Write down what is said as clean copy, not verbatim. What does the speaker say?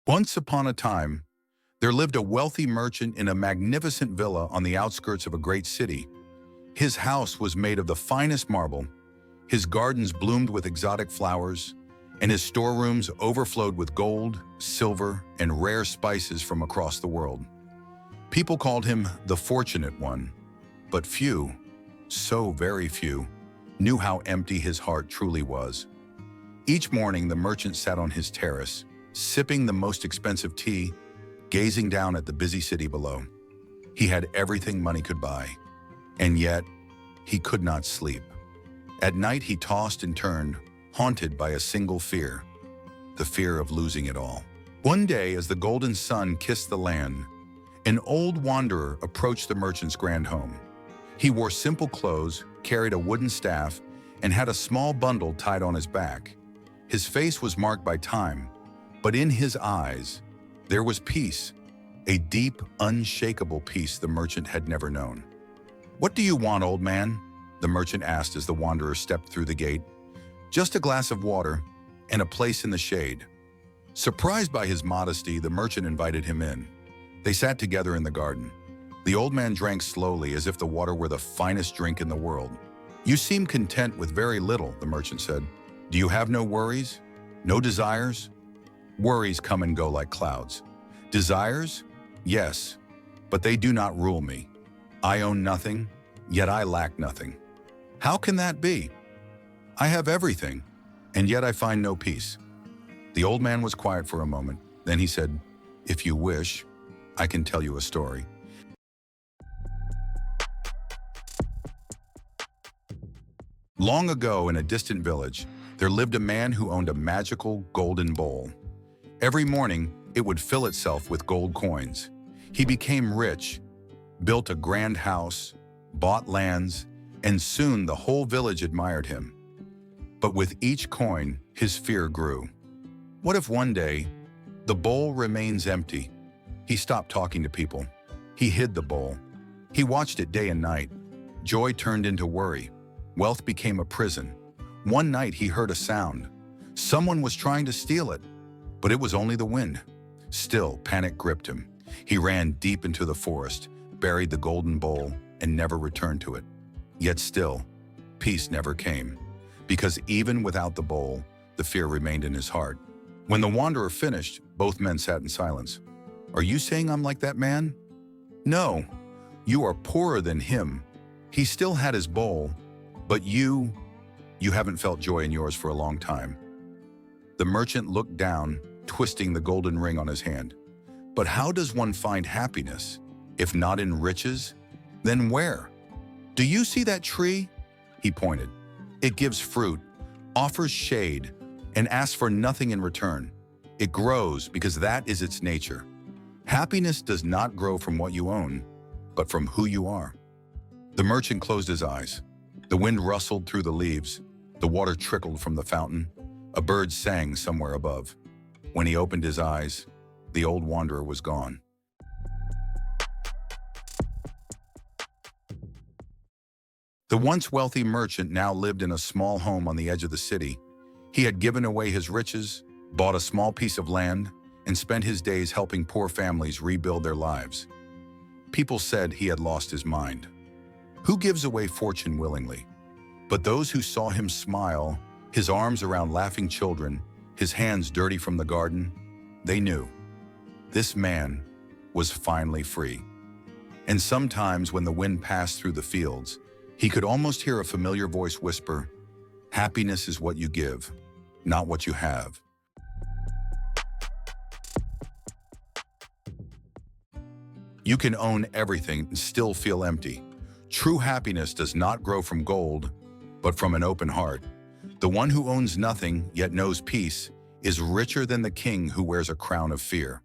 Once upon a time, there lived a wealthy merchant in a magnificent villa on the outskirts of a great city. His house was made of the finest marble, his gardens bloomed with exotic flowers, and his storerooms overflowed with gold, silver, and rare spices from across the world. People called him the Fortunate One, but few, so very few, knew how empty his heart truly was. Each morning, the merchant sat on his terrace, sipping the most expensive tea, gazing down at the busy city below. He had everything money could buy, and yet he could not sleep. At night, he tossed and turned, haunted by a single fear, the fear of losing it all. One day, as the golden sun kissed the land, an old wanderer approached the merchant's grand home. He wore simple clothes, carried a wooden staff, and had a small bundle tied on his back. His face was marked by time, but in his eyes, there was peace, a deep, unshakable peace the merchant had never known. "What do you want, old man?" the merchant asked as the wanderer stepped through the gate. "Just a glass of water and a place in the shade." Surprised by his modesty, the merchant invited him in. They sat together in the garden. The old man drank slowly as if the water were the finest drink in the world. "You seem content with very little," the merchant said. "Do you have no worries? No desires?" "Worries come and go like clouds. Desires? Yes, but they do not rule me. I own nothing, yet I lack nothing." "How can that be?" "I have everything, and yet I find no peace." The old man was quiet for a moment. Then he said, "If you wish, I can tell you a story." Long ago, in a distant village, there lived a man who owned a magical golden bowl. Every morning, it would fill itself with gold coins. He became rich, built a grand house, bought lands, and soon the whole village admired him. But with each coin, his fear grew. What if one day, the bowl remains empty? He stopped talking to people. He hid the bowl. He watched it day and night. Joy turned into worry. Wealth became a prison. One night he heard a sound. Someone was trying to steal it, but it was only the wind. Still, panic gripped him. He ran deep into the forest, buried the golden bowl, and never returned to it. Yet still, peace never came, because even without the bowl, the fear remained in his heart. When the wanderer finished, both men sat in silence. "Are you saying I'm like that man?" "No, you are poorer than him. He still had his bowl, but you haven't felt joy in yours for a long time." The merchant looked down, twisting the golden ring on his hand. "But how does one find happiness? If not in riches, then where? Do you see that tree?" He pointed. "It gives fruit, offers shade, and asks for nothing in return. It grows because that is its nature. Happiness does not grow from what you own, but from who you are." The merchant closed his eyes. The wind rustled through the leaves. The water trickled from the fountain. A bird sang somewhere above. When he opened his eyes, the old wanderer was gone. The once wealthy merchant now lived in a small home on the edge of the city. He had given away his riches, bought a small piece of land, and spent his days helping poor families rebuild their lives. People said he had lost his mind. Who gives away fortune willingly? But those who saw him smile, his arms around laughing children, his hands dirty from the garden, they knew this man was finally free. And sometimes when the wind passed through the fields, he could almost hear a familiar voice whisper, "Happiness is what you give, not what you have." You can own everything and still feel empty. True happiness does not grow from gold, but from an open heart. The one who owns nothing yet knows peace is richer than the king who wears a crown of fear.